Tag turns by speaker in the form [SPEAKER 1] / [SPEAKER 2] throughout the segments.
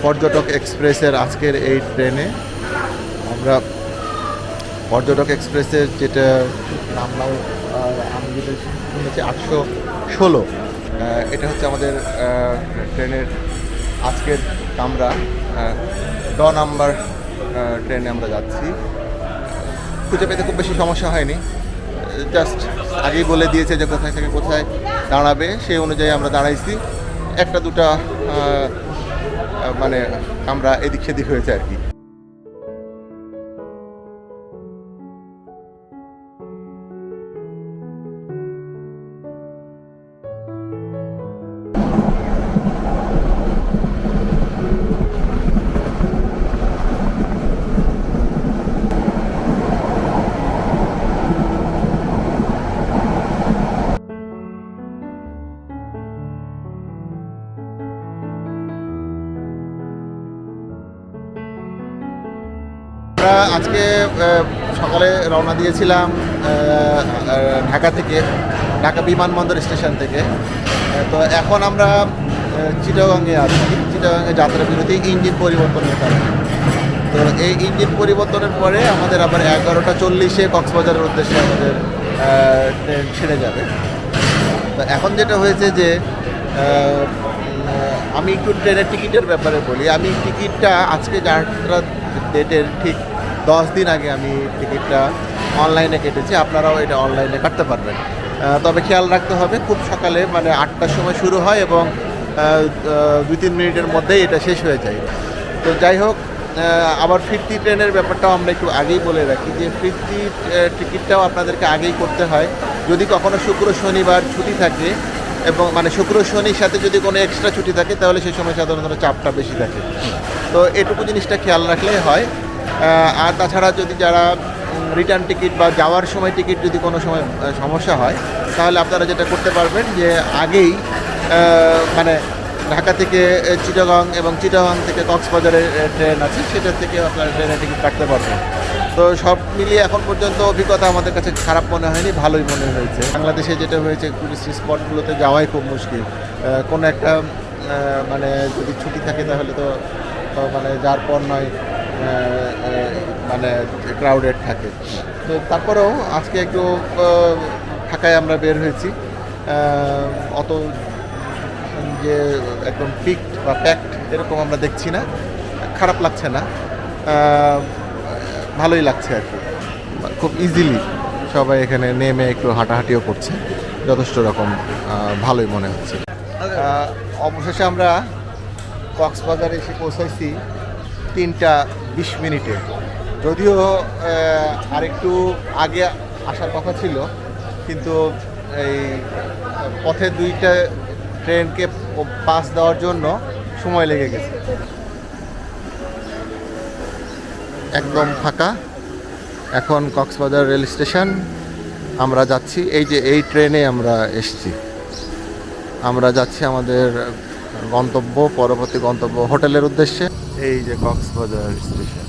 [SPEAKER 1] পর্যটক এক্সপ্রেসের আজকের এই ট্রেনে আমরা পর্যটক এক্সপ্রেসের যেটা নাম্বার আমি যেটা শুনেছি 816, এটা হচ্ছে আমাদের ট্রেনের আজকের কামরা। নাম্বার ট্রেনে আমরা যাচ্ছি। খুঁজে পেতে খুব বেশি সমস্যা হয়নি, জাস্ট আগেই বলে দিয়েছে যে কোথায় থেকে কোথায় দাঁড়াবে, সেই অনুযায়ী আমরা দাঁড়াইছি। একটা দুটা মানে আমরা এদিক সেদিক হয়েছে আর কি। আমরা আজকে সকালে রওনা দিয়েছিলাম ঢাকা থেকে, ঢাকা বিমানবন্দর স্টেশন থেকে। তো এখন আমরা চিটাগাংয়ে আছি। চিটাগাংয়ে যাত্রা বিরতি ইঞ্জিন পরিবর্তনের কারণে। তো এই ইঞ্জিন পরিবর্তনের পরে আমাদের আবার 11:40 কক্সবাজারের উদ্দেশ্যে আমাদের ট্রেন ছেড়ে যাবে। তো এখন যেটা হয়েছে যে আমি একটু ট্রেনের টিকিটের ব্যাপারে বলি। আমি টিকিটটা আজকে যাত্রা ডেটের ঠিক 10 দিন আগে আমি টিকিটটা অনলাইনে কেটেছি। আপনারাও এটা অনলাইনে কাটতে পারবেন, তবে খেয়াল রাখতে হবে খুব সকালে, মানে 8টার সময় শুরু হয় এবং 2-3 মিনিটের মধ্যেই এটা শেষ হয়ে যায়। তো যাই হোক, আবার ফিরতি ট্রেনের ব্যাপারটাও আমরা একটু আগেই বলে রাখি যে ফিরতি টিকিটটাও আপনাদেরকে আগেই করতে হয়। যদি কখনো শুক্র শনিবার ছুটি থাকে এবং মানে শুক্র শনির সাথে যদি কোনো এক্সট্রা ছুটি থাকে তাহলে সেই সময় সাধারণত চাপটা বেশি থাকে। তো এটুকু জিনিসটা খেয়াল রাখলেই হয়। আর তাছাড়া যদি যারা রিটার্ন টিকিট বা যাওয়ার সময় টিকিট যদি কোনো সময় সমস্যা হয়, তাহলে আপনারা যেটা করতে পারবেন যে আগেই মানে ঢাকা থেকে চিটাগাং এবং চিটাগাং থেকে কক্সবাজারের ট্রেন আছে, সেটা থেকে আপনারা ট্রেনের টিকিট কাটতে পারবেন। তো সব মিলিয়ে এখন পর্যন্ত অভিজ্ঞতা আমাদের কাছে খারাপ মনে হয়নি, ভালোই মনে হয়েছে। বাংলাদেশে যেটা হয়েছে টুরিস্ট স্পটগুলোতে যাওয়াই খুব মুশকিল। কোনো একটা মানে যদি ছুটি থাকে তাহলে তো মানে যার পর নয় মানে ক্রাউডেড থাকে। তো তারপরেও আজকে একটু ঢাকায় আমরা বের হয়েছি, অত যে একদম পিকড বা প্যাকড এরকম আমরা দেখছি না, খারাপ লাগছে না, ভালোই লাগছে আর কি। খুব ইজিলি সবাই এখানে নেমে একটু হাঁটাহাঁটিও করছে, যথেষ্ট রকম ভালোই মনে হচ্ছে। অবশেষে আমরা কক্সবাজারে এসে পৌঁছাইছি 3:20 যদিও আরেকটু আগে আসার কথা ছিল, কিন্তু এই পথে 2টা ট্রেনকে পাস দেওয়ার জন্য সময় লেগে গেছে। একদম ফাঁকা এখন কক্সবাজার রেল স্টেশন। আমরা যাচ্ছি, এই যে এই ট্রেনে আমরা এসছি, আমরা যাচ্ছি আমাদের গন্তব্য, পরবর্তী গন্তব্য হোটেলের উদ্দেশ্যে। এই যে কক্সবাজার স্টেশন,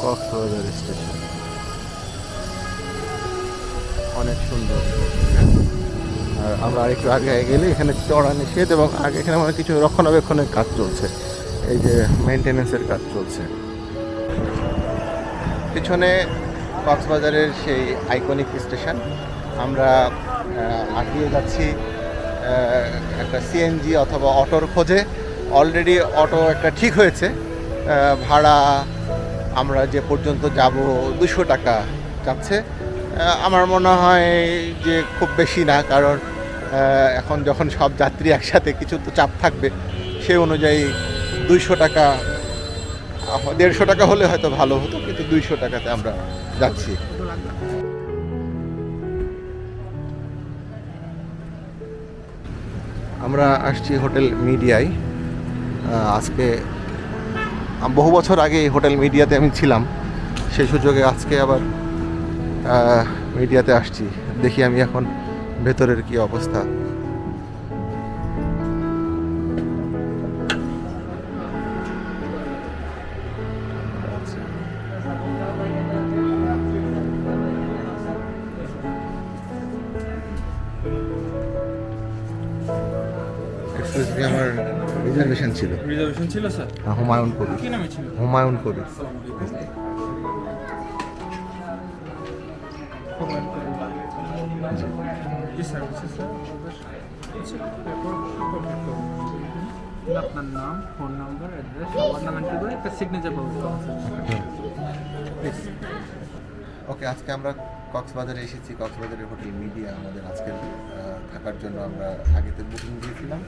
[SPEAKER 1] কক্সবাজার স্টেশন অনেক সুন্দর। আর আমরা আরেকটু আগে গেলে এখানে চড়া নিষেধ এবং আগে এখানে আমার কিছু রক্ষণাবেক্ষণের কাজ চলছে, এই যে মেনটেনেন্সের কাজ চলছে। পিছনে কক্সবাজারের সেই আইকনিক স্টেশন। আমরা আগিয়ে যাচ্ছি একটা সিএনজি অথবা অটোর খোঁজে। অলরেডি অটো একটা ঠিক হয়েছে, ভাড়া আমরা যে পর্যন্ত যাব 200 টাকা যাচ্ছে। আমার মনে হয় যে খুব বেশি না, কারণ এখন যখন সব যাত্রী একসাথে কিছু তো চাপ থাকবে, সেই অনুযায়ী 200 টাকা, 150 টাকা হলে হয়তো ভালো হতো, কিন্তু 200 টাকাতে আমরা যাচ্ছি। আমরা আসছি হোটেল মিডিয়ায়। আজকে বহু বছর আগে হোটেল মিডিয়াতে আমি ছিলাম, সেই সুযোগে আজকে আবার মিডিয়াতে আসছি। দেখি আমি এখন ভেতরের কি অবস্থা। এক্সকিউজ মি, আমার রিজার্ভেশন ছিল।
[SPEAKER 2] রিজার্ভেশন ছিল স্যার?
[SPEAKER 1] হুমায়ুন কবির।
[SPEAKER 2] কি নামে ছিল?
[SPEAKER 1] হুমায়ুন কবির।
[SPEAKER 2] জি স্যার, স্যার আপনার নাম, ফোন নাম্বার, অ্যাড্রেস, সবার নাম এন্ট্রি করে একটা সিগনেচার পাবো প্লিজ।
[SPEAKER 1] ওকে, আজকে আমরা কক্সবাজারে এসেছি। কক্সবাজারের হোটেল মিডিয়া আমাদের আজকের থাকার জন্য আমরা আগেতে বুকিং দিয়েছিলাম।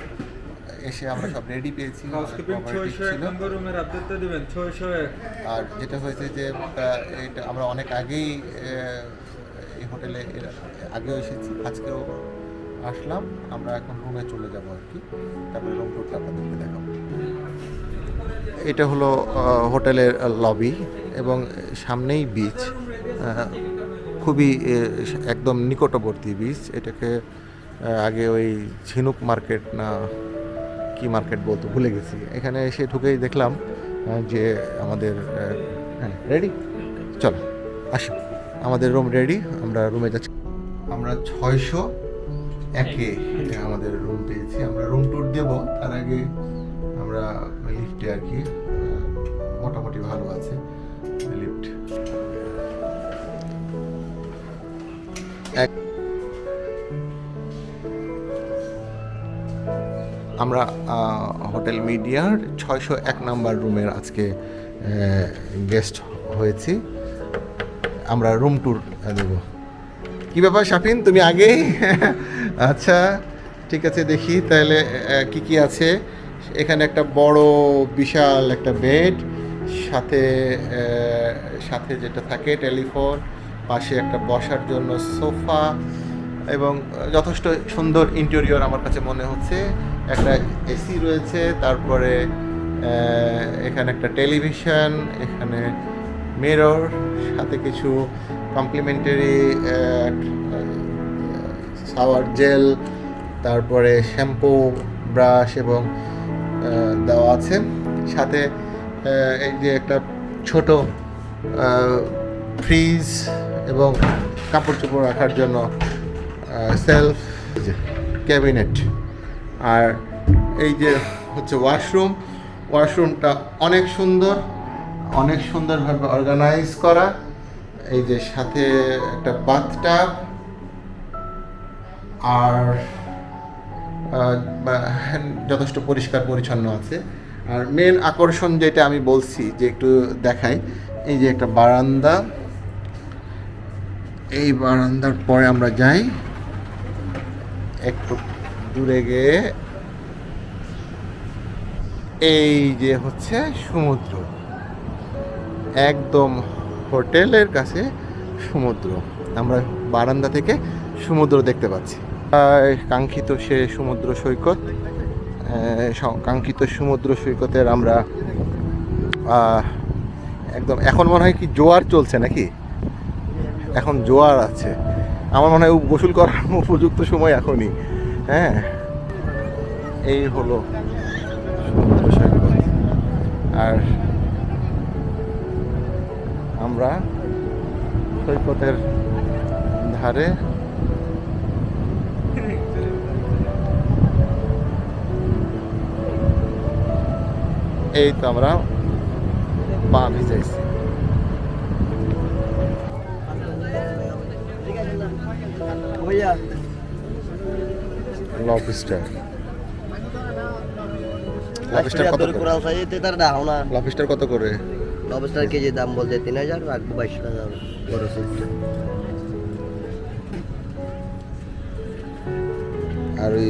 [SPEAKER 1] এসে আমরা সব রেডি পেয়েছি,
[SPEAKER 2] হাউসকিপিং 601 নম্বর রুমের আপডেটটা দিবেন 601।
[SPEAKER 1] আর যেটা হয়েছে যে এটা আমরা অনেক আগেই এই হোটেলে আগেও এসেছি, আজকেও আসলাম। আমরা এখন রুমে চলে যাব আর কি, তারপরে রুম টুরটা আপনাদেরকে দেখাবো। এটা হলো হোটেলের লবি এবং সামনেই বিচ, খুবই একদম নিকটবর্তী বিচ। এটাকে আগে ওই ঝিনুক মার্কেট না কি মার্কেট বলতো, ভুলে গেছি। এখানে এসে ঢুকেই দেখলাম যে আমাদের রেডি, চলো আসি, আমাদের রুম রেডি, আমরা রুমে যাচ্ছি। আমরা 601-এ আমাদের রুম পেয়েছি। আমরা রুম ট্যুর দেব, তার আগে আমরা লিফটে আর কি, মোটামুটি ভালো আছে লিফট। আমরা হোটেল মিডিয়ার 601 নাম্বার রুমের আজকে গেস্ট হয়েছি। আমরা রুম ট্যুর দেব। কি ব্যাপার শাফিন, তুমি আগেই? আচ্ছা ঠিক আছে, দেখি তাহলে কি কি আছে। এখানে একটা বড় বিশাল একটা বেড, সাথে সাথে যেটা থাকে টেলিফোন, পাশে একটা বসার জন্য সোফা এবং যথেষ্ট সুন্দর ইন্টেরিয়র আমার কাছে মনে হচ্ছে। একটা এসি রয়েছে, তারপরে এখানে একটা টেলিভিশন, এখানে মিরর, সাথে কিছু কমপ্লিমেন্টারি শাওয়ার জেল, তারপরে শ্যাম্পু, ব্রাশ এবং দেওয়া আছে। সাথে এই যে একটা ছোট ফ্রিজ এবং কাপড় চোপড় রাখার জন্য সেলফ ক্যাবিনেট। আর এই যে হচ্ছে ওয়াশরুম, ওয়াশরুমটা অনেক সুন্দর, অনেক সুন্দরভাবে অর্গানাইজ করা। এই যে সাথে একটা বাথটাব, আর যথেষ্ট পরিষ্কার পরিচ্ছন্ন আছে। আর মেন আকর্ষণ যেটা আমি বলছি যে একটু দেখাই, এই যে একটা বারান্দা, এই বারান্দার পরে আমরা যাই একটু দূরে গিয়ে, এই যে হচ্ছে সমুদ্র, একদম হোটেলের কাছে সমুদ্র। আমরা বারান্দা থেকে সমুদ্র দেখতে পাচ্ছি। কাঙ্ক্ষিত সে সমুদ্র সৈকত, কাঙ্ক্ষিত সমুদ্র সৈকতের আমরা একদম, এখন মনে হয় কি জোয়ার চলছে নাকি, এখন জোয়ার আছে। আমার মনে হয় গোসল করার উপযুক্ত সময় এখনই। হ্যাঁ, এই হলো সমুদ্র সৈকত। আর আমরা সৈকতের ধারে এই তো আমরা পা ভিজাইছি। লবস্টার, লবস্টার কত করে? লবস্টার কত করে?
[SPEAKER 3] লবস্টার কেজি দাম বলতে 3000, আর 22 টাকা বড় সাইজ।
[SPEAKER 1] আর ওই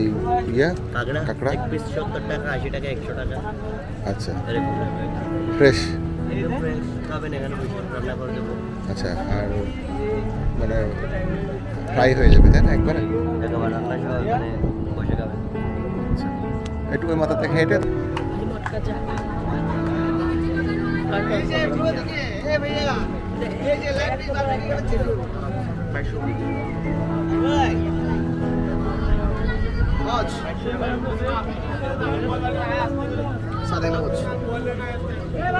[SPEAKER 1] ইয়া
[SPEAKER 3] কাঁকড়া
[SPEAKER 1] কাঁকড়া
[SPEAKER 3] এক পিস 70 টাকা, 80 টাকা, 100 টাকা।
[SPEAKER 1] আচ্ছা,
[SPEAKER 3] এরকম
[SPEAKER 1] ফ্রেশ।
[SPEAKER 3] একদম ফ্রেশ খাবেন এখানে বসে রান্না করে দেবো।
[SPEAKER 1] আচ্ছা, আর মানে ফ্রাই হয়ে যাবে তাই না একবারে?
[SPEAKER 3] একেবারে রান্না সহ এখানে বসে খাবেন।
[SPEAKER 1] আচ্ছা, একটু ওই মাথা থেকে হেঁটে
[SPEAKER 3] সাদা না হচ্ছে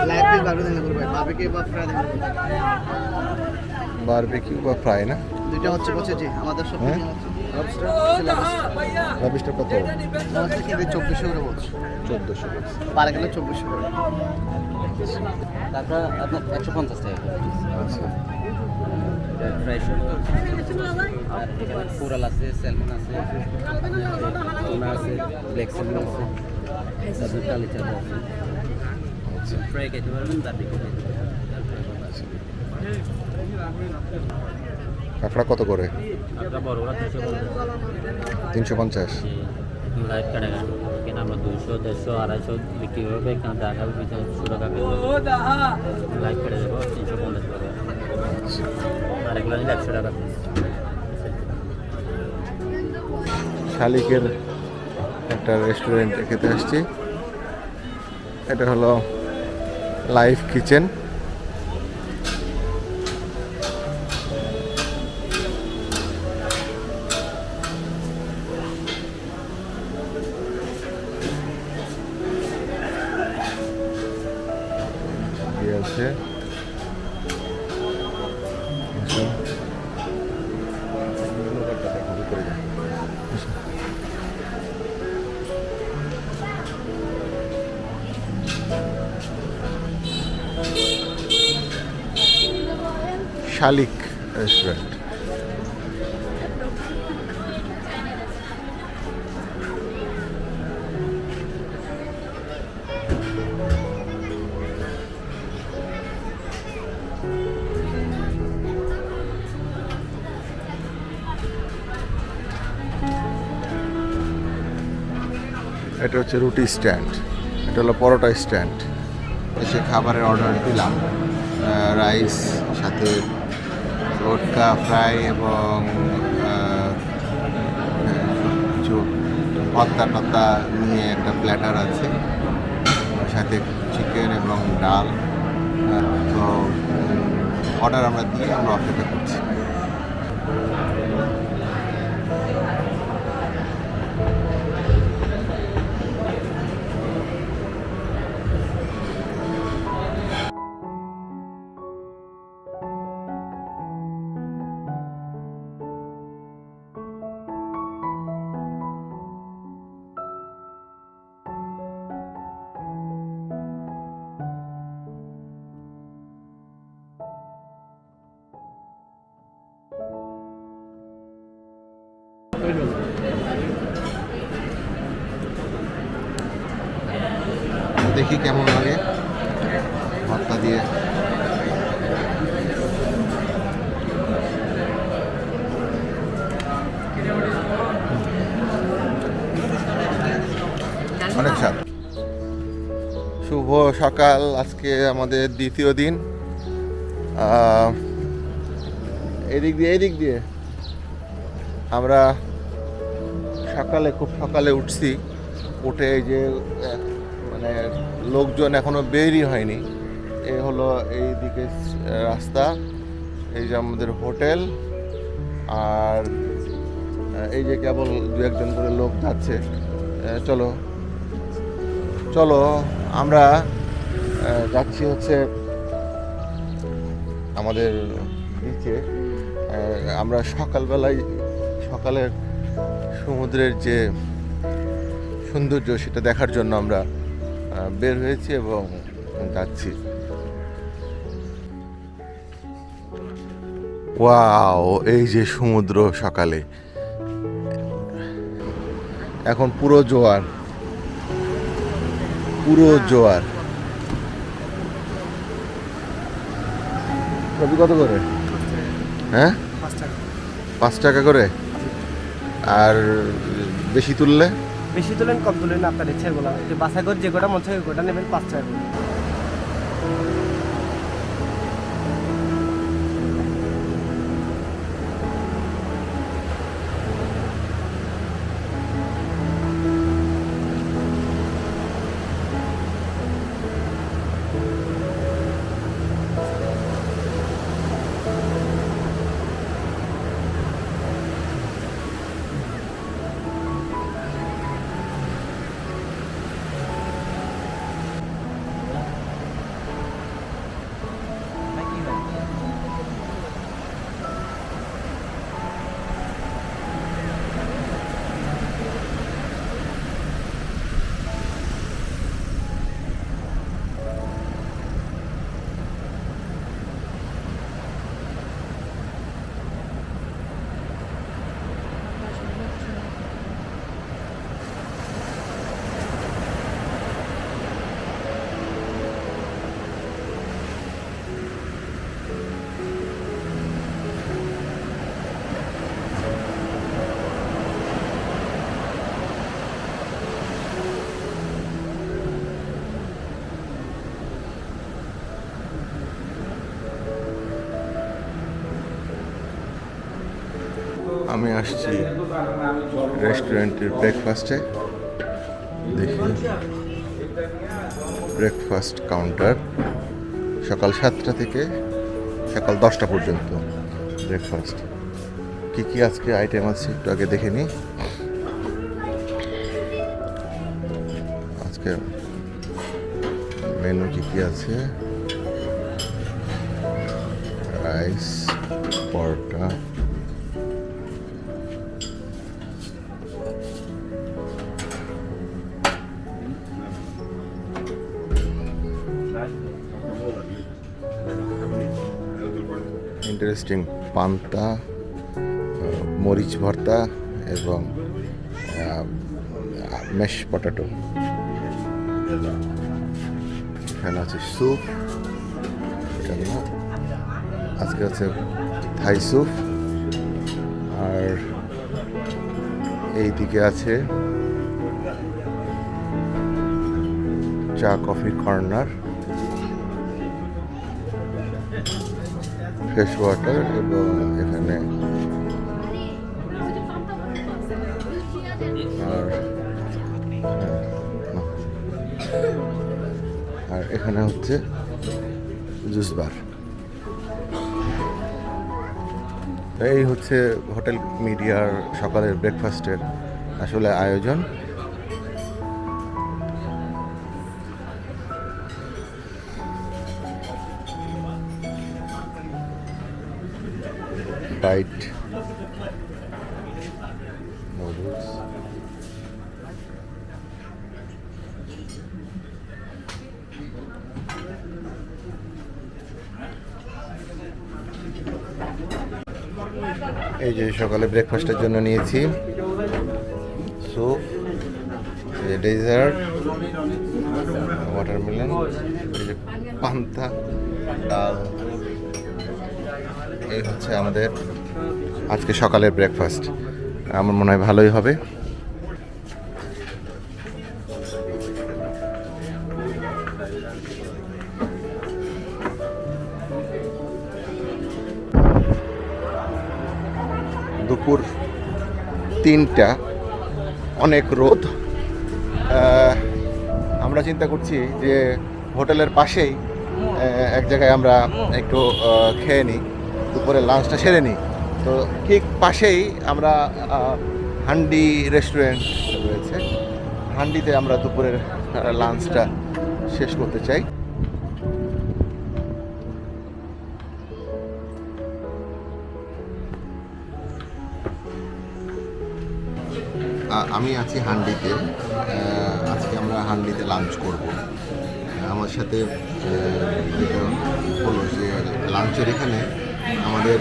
[SPEAKER 3] লাইট পিস বারবে দেন করবে বারবিকিউ বা ফ্রাই দেন।
[SPEAKER 1] বারবিকিউ বা ফ্রাই না,
[SPEAKER 3] দুইটা হচ্ছে জি আমাদের সব।
[SPEAKER 1] লবিস্টার কত?
[SPEAKER 3] লবস্টার কেজি 2400 করে বলছে,
[SPEAKER 1] 1400 বলছে।
[SPEAKER 3] পার কিলো 2400 করে।
[SPEAKER 4] তারপর আপনার 150 টাকা করে piece।
[SPEAKER 1] আচ্ছা
[SPEAKER 4] ফ্রাই শুট আর এখানে কোরাল আছে, স্যালমন আছে, টুনা আছে, ব্ল্যাক স্যালমন আছে, তারপর কালিচাপ আছে।
[SPEAKER 1] আচ্ছা
[SPEAKER 4] ফ্রাই খেতে পারবেন, বারবিকিউ খেতে পারবেন।
[SPEAKER 1] কাঁকড়া কত করে?
[SPEAKER 4] আপনার বড়রা 300 করবে,
[SPEAKER 1] 350।
[SPEAKER 4] লাইট কাটা গান এখানে আমরা 200, 150, 250 বিক্রি করবে। এখানে দেখা যাবে ভিতরে 100 টাকা লাইট কেটে দেবো 350 করে, আর এগুলো নিলে 100 টাকা পিস।
[SPEAKER 1] শালিকের একটা রেস্টুরেন্টে খেতে আসছি। এটা হলো লাইফ কিচেন। আছে শালিক রেস্টুরেন্ট। এটা হচ্ছে রুটি স্ট্যান্ড, এটা হলো পরোটা স্ট্যান্ড। এসে খাবারের অর্ডার দিলাম, রাইস সাথে লটকা ফ্রাই এবং কিছু ভর্তা টত্তা নিয়ে একটা প্ল্যাটার আছে, সাথে চিকেন এবং ডাল। তো অর্ডার আমরা দিয়ে আমরা অপেক্ষা করছি। দেখি কেমন লাগে ভর্তা দিয়ে। অনেক স্বাদ। শুভ সকাল, আজকে আমাদের দ্বিতীয় দিন। এদিক দিয়ে আমরা সকালে খুব সকালে উঠছি। উঠে এই যে মানে লোকজন এখনো বেরই হয়নি। এই হলো এই দিকে রাস্তা, এই যে আমাদের হোটেল, আর এই যে কেবল দু একজন করে লোক যাচ্ছে। চলো চলো আমরা যাচ্ছি হচ্ছে আমাদের বিচে। আমরা সকালবেলায় সকালের সমুদ্রের যে সৌন্দর্য সেটা দেখার জন্য আমরা বের হয়েছি এবং যাচ্ছি। ওয়াও, এই যে সমুদ্র সকালে, এখন পুরো জোয়ার, পুরো জোয়ার। কবি কত করে? হ্যাঁ, 5 টাকা করে। আর বেশি তুললে?
[SPEAKER 3] বেশি তুলেন কম তুলেন আপনার ইচ্ছে, বলা বাসা করে যে কটা মন চাই ওটা নেবেন 5 টাকা করে।
[SPEAKER 1] আমি আসছি রেস্টুরেন্টের ব্রেকফাস্টে। দেখি ব্রেকফাস্ট কাউন্টার সকাল 7টা থেকে সকাল 10টা পর্যন্ত ব্রেকফাস্ট। কি কি আজকে আইটেম আছে একটু আগে দেখে নিই। আজকে মেনু কি কি আছে? রাইস, পরোটা, ইন্টারেস্টিং পান্তা, মরিচ ভর্তা এবং মেশ পটাটো। এখানে আছে স্যুপ, আজকে আছে থাই স্যুপ, আর এইদিকে আছে চা কফি কর্নার, ফ্রেশ ওয়াটার, এবং এখানে আর এখানে হচ্ছে জুস বার। এই হচ্ছে হোটেল মিডিয়ার সকালের ব্রেকফাস্টের আসলে আয়োজন। বাইট নুডলস, এই যে সকালে ব্রেকফাস্টের জন্য নিয়েছি স্যুপ, ডেজার্ট, ওয়াটারমেলন, পান্তা, ডাল। এই হচ্ছে আমাদের আজকে সকালের ব্রেকফাস্ট। আমার মনে হয় ভালোই হবে। দুপুর 3টা, অনেক রোদ। আমরা চিন্তা করছি যে হোটেলের পাশেই এক জায়গায় আমরা একটু খেয়ে নিই, দুপুরে লাঞ্চটা সেরে নিই। তো ঠিক পাশেই আমরা হান্ডি রেস্টুরেন্ট রয়েছে, হান্ডিতে আমরা দুপুরের লাঞ্চটা শেষ করতে চাই। আমি আছি হান্ডিতে। আজকে আমরা হান্ডিতে লাঞ্চ করব। আমার সাথে যেটা হলো যে লাঞ্চের এখানে আমাদের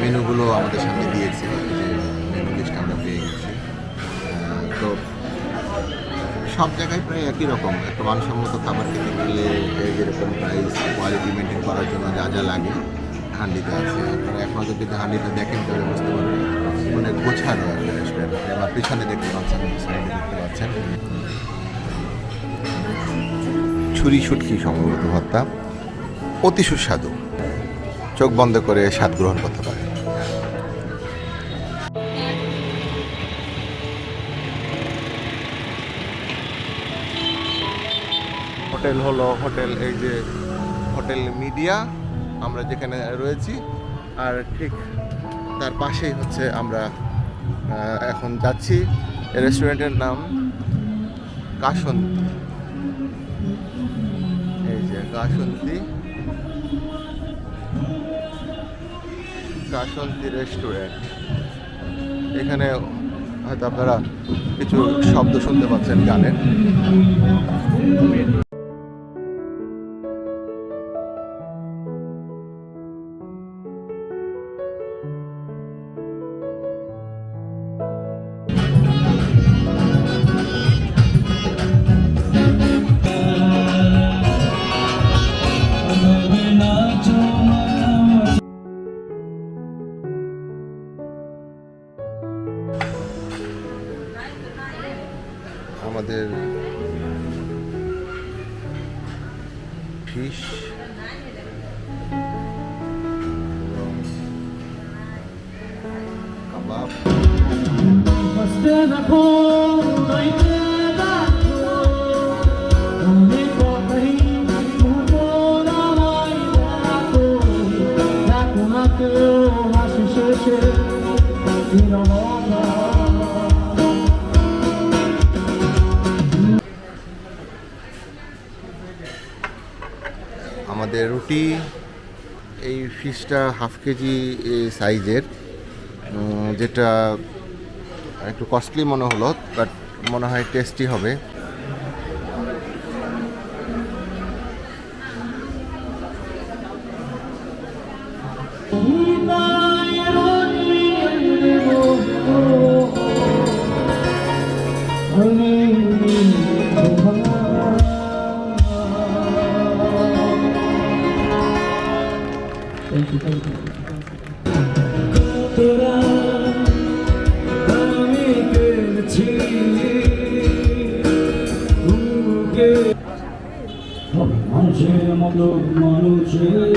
[SPEAKER 1] মেনুগুলো আমাদের সামনে দিয়েছে, যে মেনু লিস্ট আমরা পেয়ে গেছি। তো সব জায়গায় প্রায় একই রকম, একটা মানসম্মত খাবার খেতে গেলে যেরকম প্রাইস, কোয়ালিটি মেনটেন করার জন্য যা যা লাগে হান্ডিতে আছে। আপনারা এখনও যদি হান্ডিটা দেখেন তাহলে বুঝতে পারবেন অনেক গোছানো একটা রেস্টুরেন্ট। আমার পিছনে দেখতে পাচ্ছেন, সাইডে দেখতে পাচ্ছেন ছুরি শুটকি সম্ভবত ভর্তা, অতি সুস্বাদু। চোখ বন্ধ করে স্বাদ গ্রহণ করতে পারে। হোটেল হলো হোটেল, এই যে হোটেল মিডিয়া আমরা যেখানে রয়েছি, আর ঠিক তার পাশেই হচ্ছে আমরা এখন যাচ্ছি। রেস্টুরেন্টের নাম কাসন্তী। এই যে কাসন্তী রেস্টুরেন্ট। এখানে হয়তো আপনারা কিছু শব্দ শুনতে পাচ্ছেন গানের। আমাদের ফিশ কাবাব, আমাদের রুটি এই ফিশটা হাফ কেজি সাইজের, যেটা একটু কস্টলি মনে হলো, বাট মনে হয় টেস্টি হবে।
[SPEAKER 5] মানুষের মতো মানুষের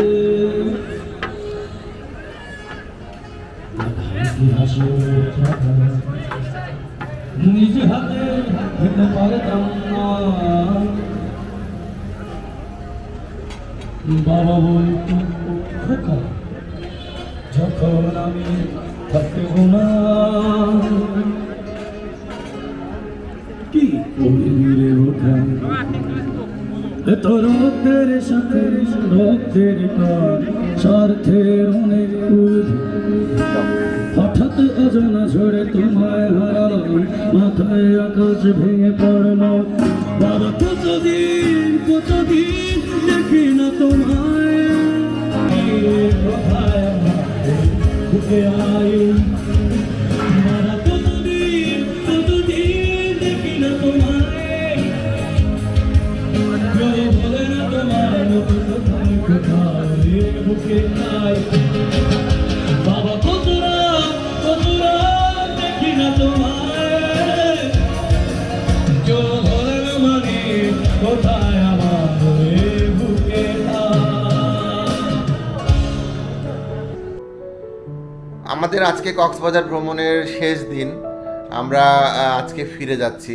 [SPEAKER 5] নিজে হাতে খেতে পারতাম না, বাবা বলতো খোকা যখন আমি থাকবো না, কি করে ওঠা এত রক্তের সাথে রক্তের কার স্বার্থের অনেক হঠাৎ অজানা ঝড়ে তোমায় হারালাম, মাথায় আকাশ ভেঙে পড়লো, বাবা কতদিন দেখি না তোমায়, কোথায় বুকে আয়ু মারা, কতদিন দেখি না তোমায়, বলে না তোমার মতো কোথায় বুকে আয়, বাবা কতরা দেখি না তোমায়, বলে না মানে কোথায় আমার বুকে
[SPEAKER 1] আমাদের আজকে কক্সবাজার ভ্রমণের শেষ দিন। আমরা আজকে ফিরে যাচ্ছি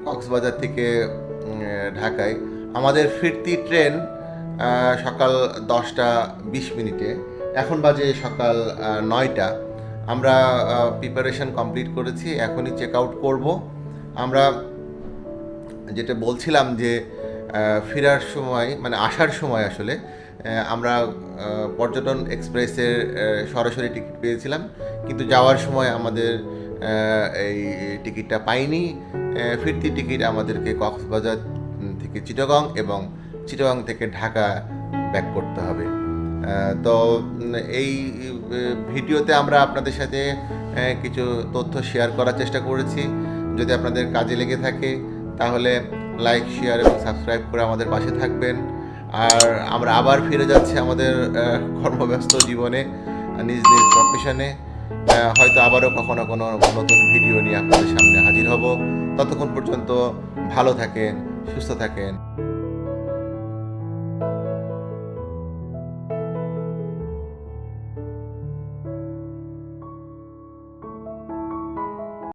[SPEAKER 1] কক্সবাজার থেকে ঢাকায়। আমাদের ফিরতি ট্রেন সকাল 10:20 এখন বাজে সকাল 9টা। আমরা প্রিপারেশন কমপ্লিট করেছি, এখনই চেক আউট করবো। আমরা যেটা বলছিলাম যে ফেরার সময় মানে আসার সময় আসলে আমরা পর্যটন এক্সপ্রেসের সরাসরি টিকিট পেয়েছিলাম, কিন্তু যাওয়ার সময় আমাদের এই টিকিটটা পাইনি। ফিরতি টিকিট আমাদেরকে কক্সবাজার থেকে চিটাগং এবং চিটাগং থেকে ঢাকা ব্যাক করতে হবে। তো এই ভিডিওতে আমরা আপনাদের সাথে কিছু তথ্য শেয়ার করার চেষ্টা করেছি। যদি আপনাদের কাজে লেগে থাকে তাহলে লাইক, শেয়ার এবং সাবস্ক্রাইব করে আমাদের পাশে থাকবেন। আর আমরা আবার ফিরে যাচ্ছি আমাদের কর্মব্যস্ত জীবনে, নিজ নিজ প্রফেশনে। হয়তো আবারও কখনো কোনো নতুন ভিডিও নিয়ে আপনাদের সামনে হাজির হব। ততক্ষণ পর্যন্ত ভালো থাকেন, সুস্থ থাকেন।